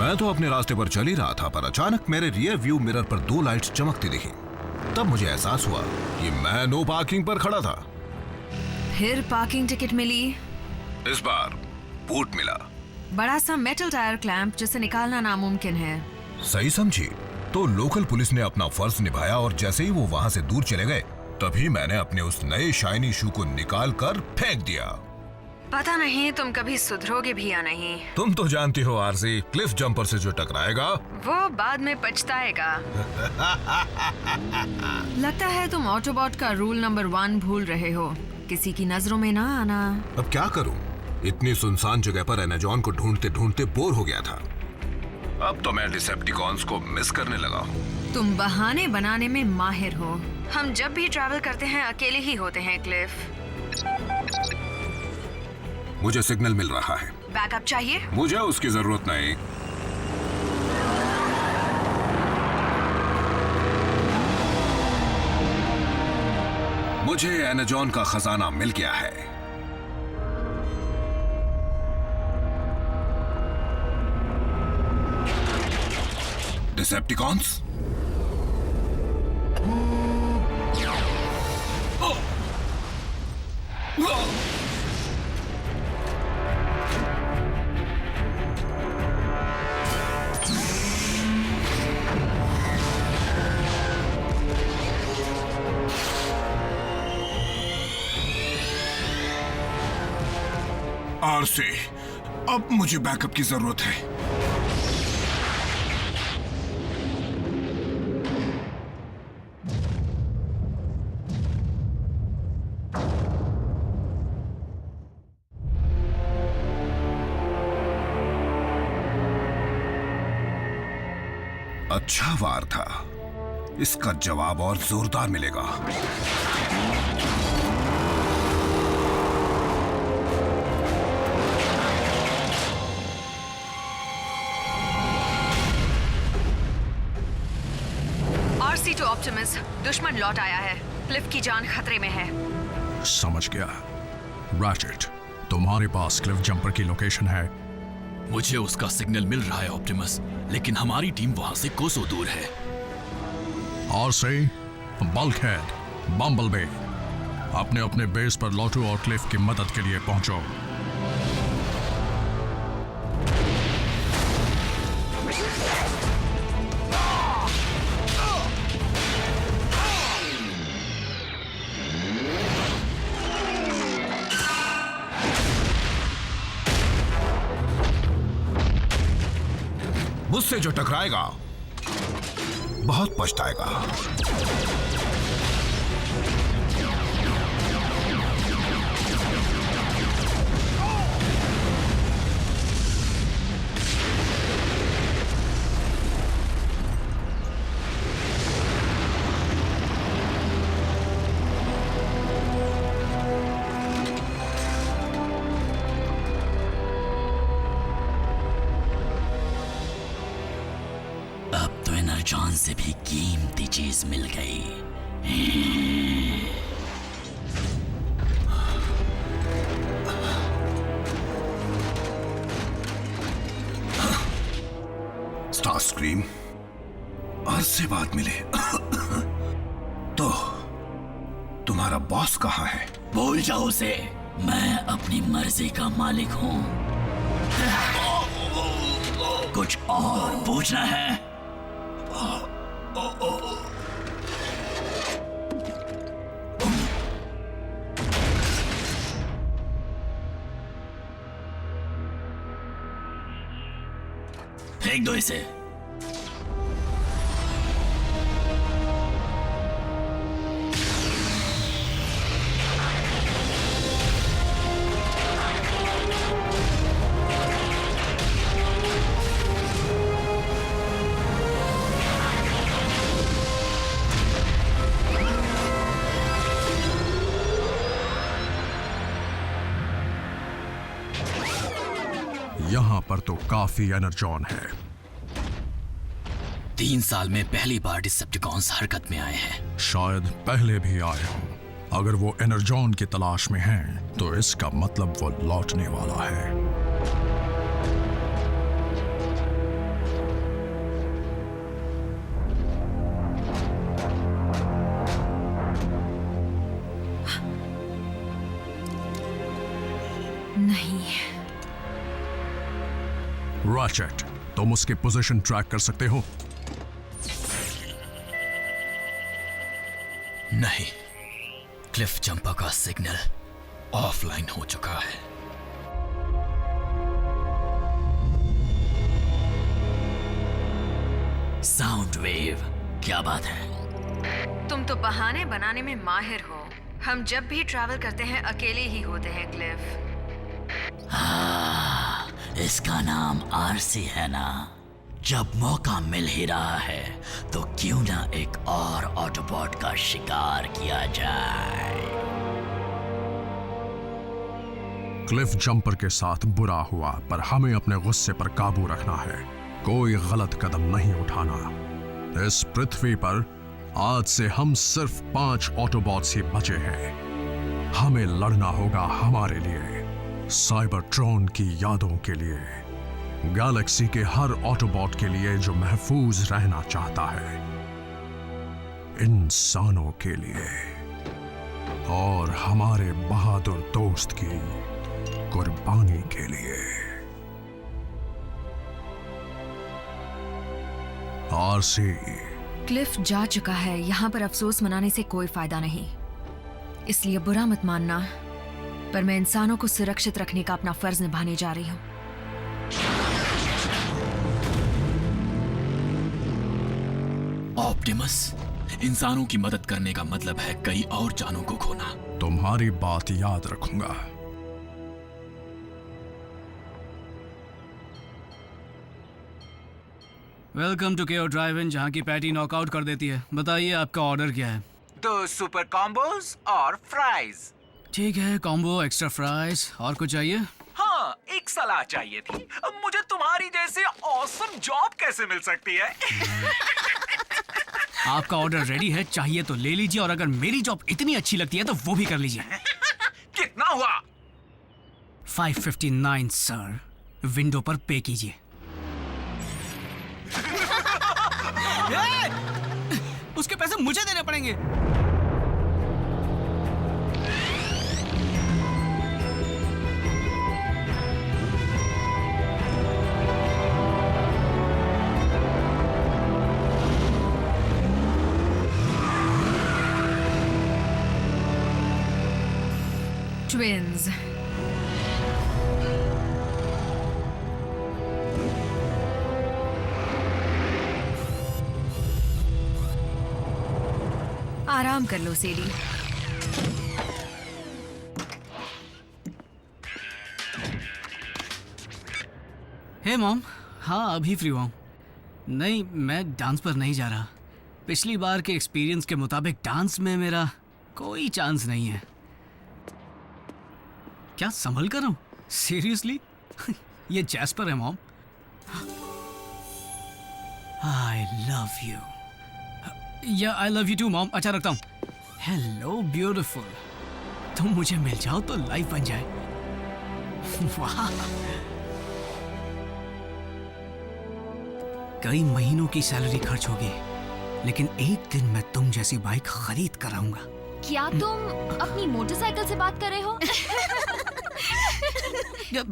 मैं तो अपने रास्ते पर चल ही रहा था, पर अचानक मेरे रियर व्यू मिरर पर 2 लाइट्स चमकती दिखी। तब मुझे एहसास हुआ कि मैं नो पार्किंग पर खड़ा था। फिर पार्किंग टिकट मिली। इस बार बूट मिला, बड़ा सा मेटल टायर क्लैंप जिसे निकालना नामुमकिन है। सही समझी। तो लोकल पुलिस ने अपना फर्ज निभाया और जैसे ही वो वहां से दूर चले गए, तभी मैंने अपने उस नए शाइनी शू को निकाल कर फेंक दिया। पता नहीं तुम कभी सुधरोगे भी या नहीं। तुम तो जानती हो आरसी, क्लिफ जंपर से जो टकराएगा वो बाद में पछताएगा। लगता है तुम ऑटोबॉट का रूल नंबर 1 भूल रहे हो, किसी की नजरों में ना आना। अब क्या करूं? इतनी सुनसान जगह पर एमेजॉन को ढूंढते ढूंढते बोर हो गया था। अब तो मैं डिसेप्टिकॉन्स को मिस करने लगा हूँ। तुम बहाने बनाने में माहिर हो। हम जब भी ट्रैवल करते हैं अकेले ही होते हैं क्लिफ। मुझे सिग्नल मिल रहा है। बैकअप चाहिए? मुझे उसकी जरूरत नहीं। मुझे एमेजॉन का खजाना मिल गया है। डिसेप्टिकॉन्स, आरसी, अब मुझे बैकअप की जरूरत है। अच्छा वार था, इसका जवाब और जोरदार मिलेगा। आरसी टू ऑप्टिमस, दुश्मन लौट आया है। क्लिफ की जान खतरे में है। समझ गया। रैचेट, तुम्हारे पास क्लिफ जंपर की लोकेशन है? मुझे उसका सिग्नल मिल रहा है ऑप्टिमस, लेकिन हमारी टीम वहां से कोसों दूर है। आरसी, बल्कहेड, बम्बलबी, अपने अपने बेस पर लौटो और क्लिफ की मदद के लिए पहुंचो। मुझसे जो टकराएगा बहुत पछताएगा। एनर्जॉन से भी कीमती चीज मिल गई। स्टारस्क्रीम, आज से बात मिले। तो तुम्हारा बॉस कहाँ है? भूल जाओ उसे, मैं अपनी मर्जी का मालिक हूँ। कुछ और पूछना है? फेंक दो इसे। यहां पर तो काफी एनर्जॉन है। 3 साल में पहली बार डिसेप्टिकॉन्स हरकत में आए हैं। शायद पहले भी आए हों। अगर वो एनर्जॉन की तलाश में हैं, तो इसका मतलब वो लौटने वाला है। नहीं। रैचेट, तुम उसकी पोजीशन ट्रैक कर सकते हो? नहीं, क्लिफ जंपर का सिग्नल ऑफलाइन हो चुका है। साउंड वेव, क्या बात है? तुम तो बहाने बनाने में माहिर हो। हम जब भी ट्रैवल करते हैं अकेले ही होते हैं क्लिफ। हाँ, इसका नाम आरसी है ना? जब मौका मिल ही रहा है तो क्यों ना एक और ऑटोबॉट का शिकार किया जाए। क्लिफ जंपर के साथ बुरा हुआ, पर हमें अपने गुस्से पर काबू रखना है। कोई गलत कदम नहीं उठाना। इस पृथ्वी पर आज से हम सिर्फ 5 ऑटोबॉट्स ही बचे हैं। हमें लड़ना होगा हमारे लिए, साइबरट्रॉन की यादों के लिए, गैलेक्सी के हर ऑटोबॉट के लिए जो महफूज रहना चाहता है, इंसानों के लिए और हमारे बहादुर दोस्त की कुर्बानी के लिए। आरसी, क्लिफ जा चुका है, यहाँ पर अफसोस मनाने से कोई फायदा नहीं, इसलिए बुरा मत मानना, पर मैं इंसानों को सुरक्षित रखने का अपना फर्ज निभाने जा रही हूँ। ऑप्टिमस, इंसानों की मदद करने का मतलब है कई और जानों को खोना। तुम्हारी बात याद रखूंगा। वेलकम टू केओ ड्राइव इन, जहाँ की पैटी नॉकआउट कर देती है। बताइए आपका ऑर्डर क्या है? 2 सुपर कॉम्बोज और फ्राइज। ठीक है, कॉम्बो, एक्स्ट्रा फ्राइज। और कुछ चाहिए? हाँ, एक सलाह चाहिए थी। मुझे तुम्हारी जैसे ऑसम जॉब कैसे मिल सकती है? आपका ऑर्डर रेडी है, चाहिए तो ले लीजिए, और अगर मेरी जॉब इतनी अच्छी लगती है तो वो भी कर लीजिए। कितना हुआ? 559 सर। विंडो पर पे कीजिए। उसके पैसे मुझे देने पड़ेंगे। ट्विन्स, आराम कर लो सेडी। हे मॉम, हाँ अभी फ्री हुआ हूँ। नहीं, मैं डांस पर नहीं जा रहा। पिछली बार के एक्सपीरियंस के मुताबिक डांस में मेरा कोई चांस नहीं है। क्या संभल कर रहा हूँ? सीरियसली? ये जैस्पर है मॉम। I love you. या I love you too mom. अच्छा, रखता हूँ। हेलो ब्यूटीफुल, तुम मुझे मिल जाओ तो लाइफ बन जाए। वाह, कई महीनों की सैलरी खर्च होगी, लेकिन एक दिन मैं तुम जैसी बाइक खरीद कर आऊंगा। क्या तुम अपनी मोटरसाइकिल से बात कर रहे हो?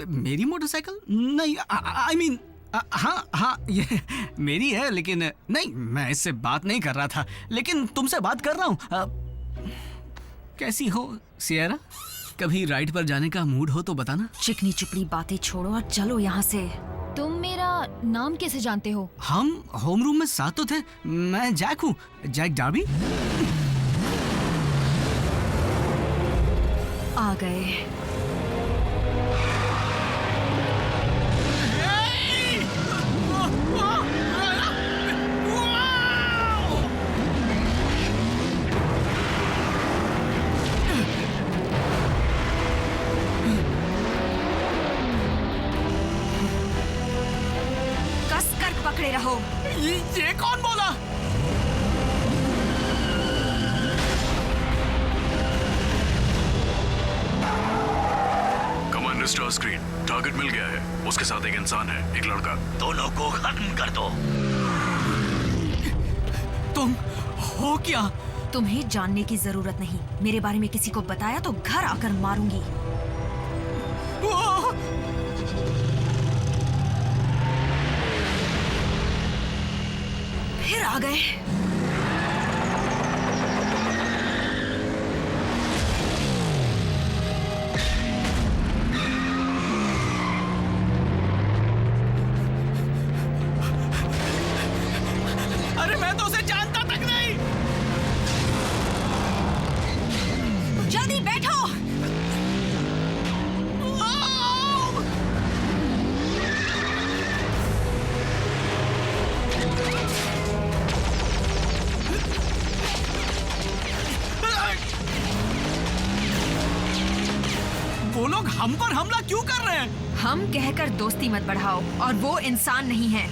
मेरी मोटरसाइकिल? नहीं, आई मीन हाँ ये मेरी है, लेकिन नहीं, मैं इससे बात नहीं कर रहा था, लेकिन तुमसे बात कर रहा हूँ। कैसी हो सियरा? कभी राइड पर जाने का मूड हो तो बताना। चिकनी चुपड़ी बातें छोड़ो और चलो यहाँ से। तुम मेरा नाम कैसे जानते हो? हम होम रूम में साथ तो थे। मैं जैक हूँ, जैक डार्बी। आ गए। कसकर पकड़े रहो। ये कौन बोला? कमांडर स्टार स्क्रीन, टारगेट मिल गया है। उसके साथ एक इंसान है, एक लड़का। दोनों को खत्म कर दो। तुम हो क्या? तुम्हें जानने की जरूरत नहीं। मेरे बारे में किसी को बताया तो घर आकर मारूंगी। फिर आ गए। अरे मैं तो उसे जानता तक नहीं। जल्दी बैठो। वो लोग हम पर हमला क्यों कर रहे हैं? हम कहकर दोस्ती मत बढ़ाओ, और वो इंसान नहीं है।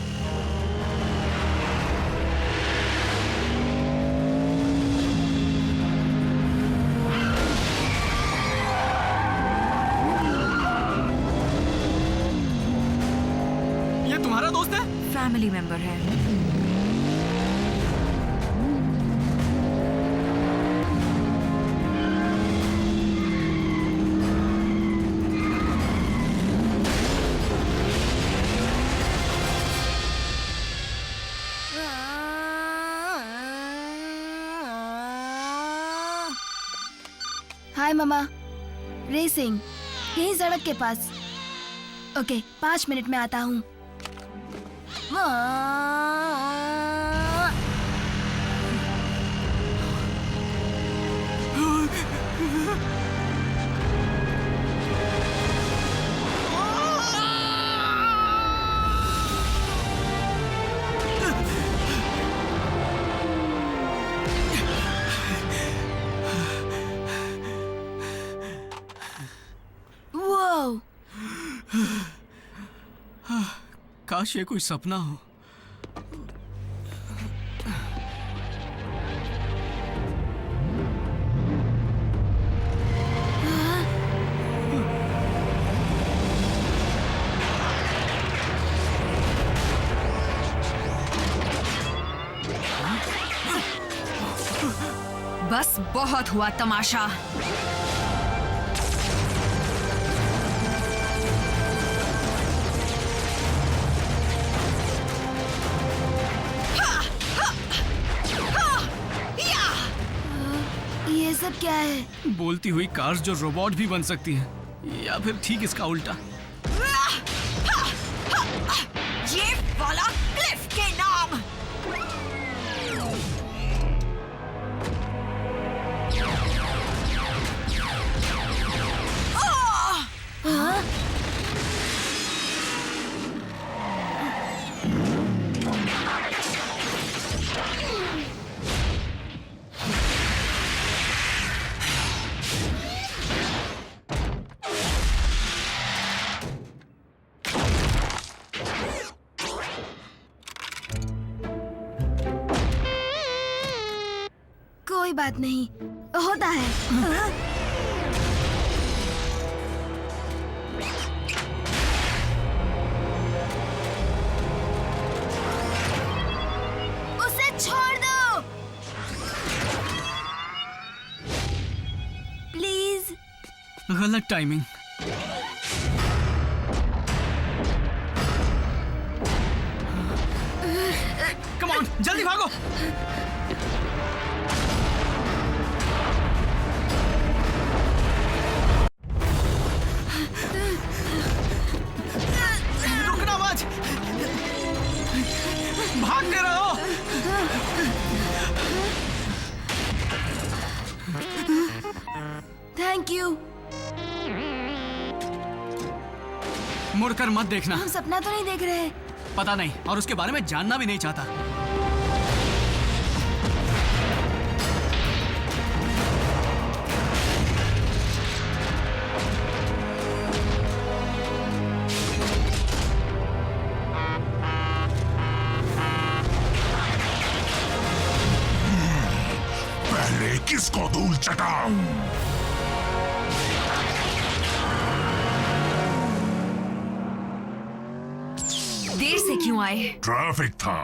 ये तुम्हारा दोस्त है? फैमिली मेंबर है। हाय मामा, रेसिंग यही सड़क के पास। ओके, 5 मिनट में आता हूँ। वो काश ये कोई सपना हो। बस बहुत हुआ तमाशा। ये सब क्या है? बोलती हुई कार्स जो रोबोट भी बन सकती हैं, या फिर ठीक इसका उल्टा। ये वाला क्लिफ के नाम। कोई बात नहीं, होता है। उसे छोड़ दो प्लीज। गलत टाइमिंग। कम ऑन, जल्दी भागो। रुकना मत, भागते रहो। Thank you. मुड़कर मत देखना। हम सपना तो नहीं देख रहे? पता नहीं, और उसके बारे में जानना भी नहीं चाहता। पहले किसको धूल चटाऊं? देर से क्यों आए? ट्रैफिक था।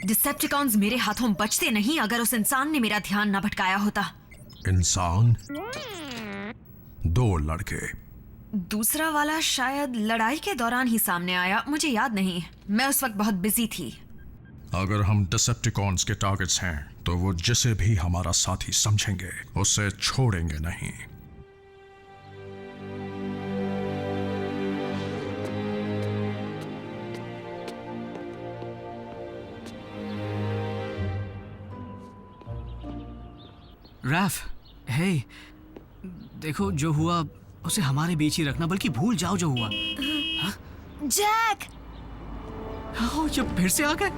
डिसेप्टिकॉन्स मेरे हाथों बचते नहीं अगर उस इंसान ने मेरा ध्यान न भटकाया होता। इंसान? 2 लड़के। दूसरा वाला शायद लड़ाई के दौरान ही सामने आया, मुझे याद नहीं, मैं उस वक्त बहुत बिजी थी। अगर हम डिसेप्टिकॉन्स के टारगेट्स हैं तो वो जिसे भी हमारा साथी समझेंगे उसे छोड़ेंगे नहीं। रैफ, हे, देखो जो हुआ उसे हमारे बीच ही रखना, बल्कि भूल जाओ जो हुआ। जैक! हाँ, ये फिर से आ गए।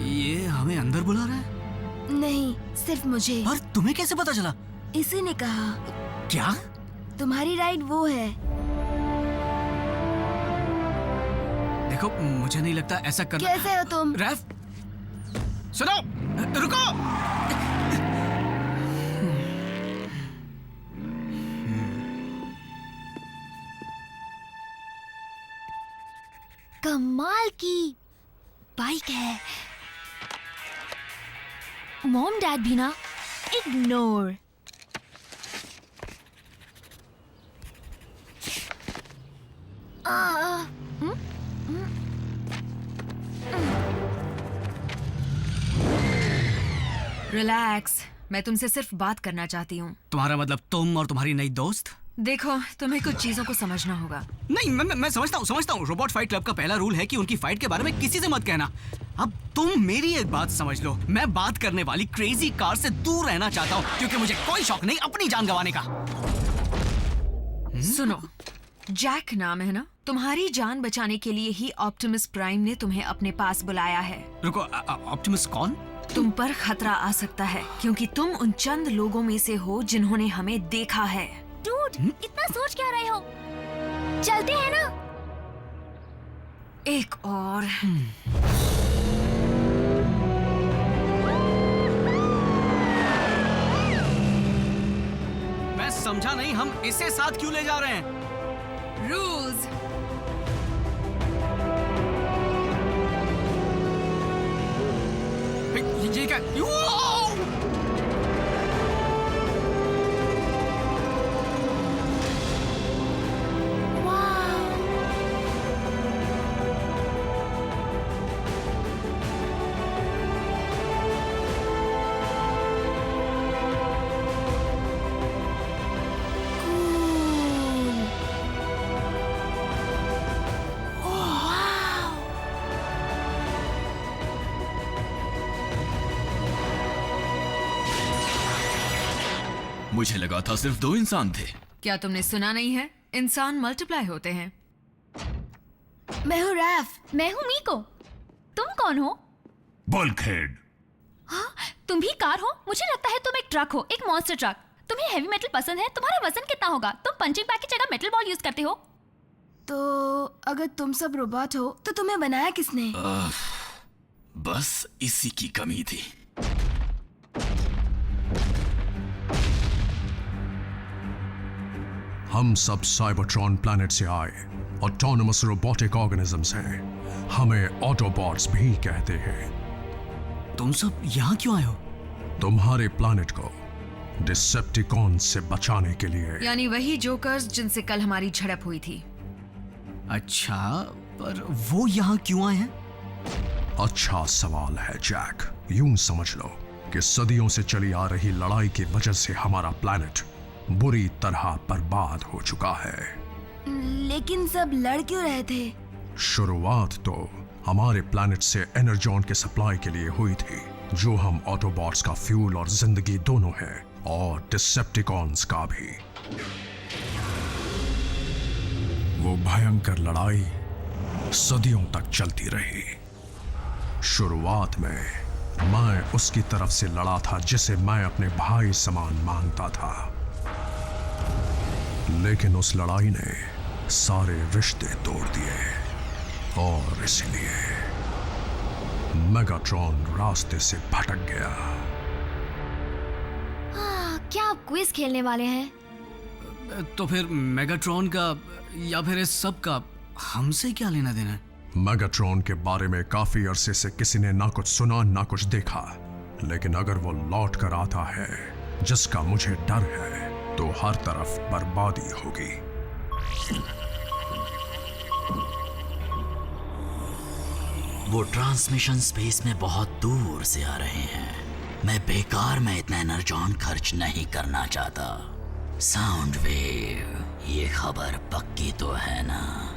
ये हमें अंदर बुला रहा है? नहीं, सिर्फ मुझे। पर तुम्हें कैसे पता चला? इसी ने कहा। क्या? तुम्हारी राइड वो है। देखो, मुझे नहीं लगता ऐसा करना। कैसे हो तुम? रैफ, सुनो, रुको। कमाल की बाइक है। मॉम डैड भी ना इग्नोर। रिलैक्स, मैं तुमसे सिर्फ बात करना चाहती हूँ। तुम्हारा मतलब तुम और तुम्हारी नई दोस्त? देखो, तुम्हें कुछ चीजों को समझना होगा। नहीं, मैं समझता हूँ। रोबोट फाइट क्लब का पहला रूल है कि उनकी फाइट के बारे में किसी से मत कहना। अब तुम मेरी एक बात समझ लो, मैं बात करने वाली क्रेजी कार से दूर रहना चाहता हूँ, क्योंकि मुझे कोई शौक नहीं अपनी जान गंवाने का। सुनो, जैक नाम है ना? तुम्हारी जान बचाने के लिए ही ऑप्टिमस प्राइम ने तुम्हें अपने पास बुलाया है। रुको, ऑप्टिमस कौन? तुम पर खतरा आ सकता है, क्योंकि तुम उन चंद लोगों में से हो जिन्होंने हमें देखा है। डूड, इतना सोच क्या रहे हो? चलते हैं ना? एक और। मैं समझा नहीं, हम इसे साथ क्यों ले जा रहे हैं? रूल्स। ये क्या? मुझे लगा था सिर्फ 2 इंसान थे। क्या तुमने सुना नहीं है? इंसान मल्टीप्लाई होते हैं। मैं हूँ रैफ। मैं हूँ मीको। तुम कौन हो? बल्कहेड। हाँ, तुम भी कार हो? मुझे लगता है तुम एक ट्रक हो, एक मॉन्स्टर ट्रक। तुम्हें हेवी मेटल पसंद है? तुम्हारा वजन कितना होगा? तुम पंचिंग बैग की जगह मेटल बॉल यूज करते हो। तो अगर तुम सब रोबोट हो तो तुम्हें बनाया किसने? बस इसी की कमी थी। हम सब साइबरट्रॉन प्लैनेट से आए ऑटोनमस रोबोटिक ऑर्गेनिजम्स हैं। हमें ऑटोबॉट्स भी कहते हैं। तुम सब यहाँ क्यों आए हो? तुम्हारे प्लैनेट को डिसेप्टिकॉन से बचाने के लिए। यानी वही जोकर्स जिनसे कल हमारी झड़प हुई थी। अच्छा, पर वो यहाँ क्यों आए हैं? अच्छा सवाल है जैक। यूं समझ लो कि सदियों से चली आ रही लड़ाई की वजह से हमारा प्लैनेट बुरी तरह बर्बाद हो चुका है। लेकिन सब लड़ क्यों रहे थे? शुरुआत तो हमारे प्लैनेट से एनर्जॉन के सप्लाई के लिए हुई थी, जो हम ऑटोबॉट्स का फ्यूल और जिंदगी दोनों है, और डिसेप्टिकॉन्स का भी। वो भयंकर लड़ाई सदियों तक चलती रही। शुरुआत में मैं उसकी तरफ से लड़ा था जिसे मैं अपने भाई समान मानता था, लेकिन उस लड़ाई ने सारे रिश्ते तोड़ दिए, और इसलिए मेगाट्रॉन रास्ते से भटक गया। क्या आप क्विज खेलने वाले हैं? तो फिर मेगाट्रॉन का या फिर इस सब का हमसे क्या लेना देना? मेगाट्रॉन के बारे में काफी अरसे से किसी ने ना कुछ सुना ना कुछ देखा, लेकिन अगर वो लौट कर आता है जिसका मुझे डर है, तो हर तरफ बर्बादी होगी। वो ट्रांसमिशन स्पेस में बहुत दूर से आ रहे हैं। मैं बेकार में इतना एनर्जॉन खर्च नहीं करना चाहता। साउंड वेव, ये खबर पक्की तो है ना?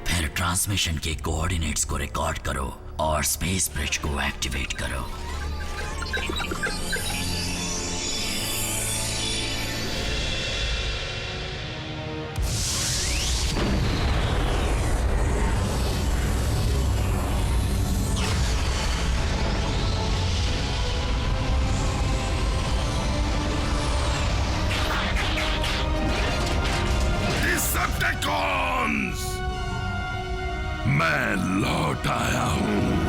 फिर ट्रांसमिशन के कोऑर्डिनेट्स को रिकॉर्ड करो और स्पेस ब्रिज को एक्टिवेट करो। मैं लौट आया हूं।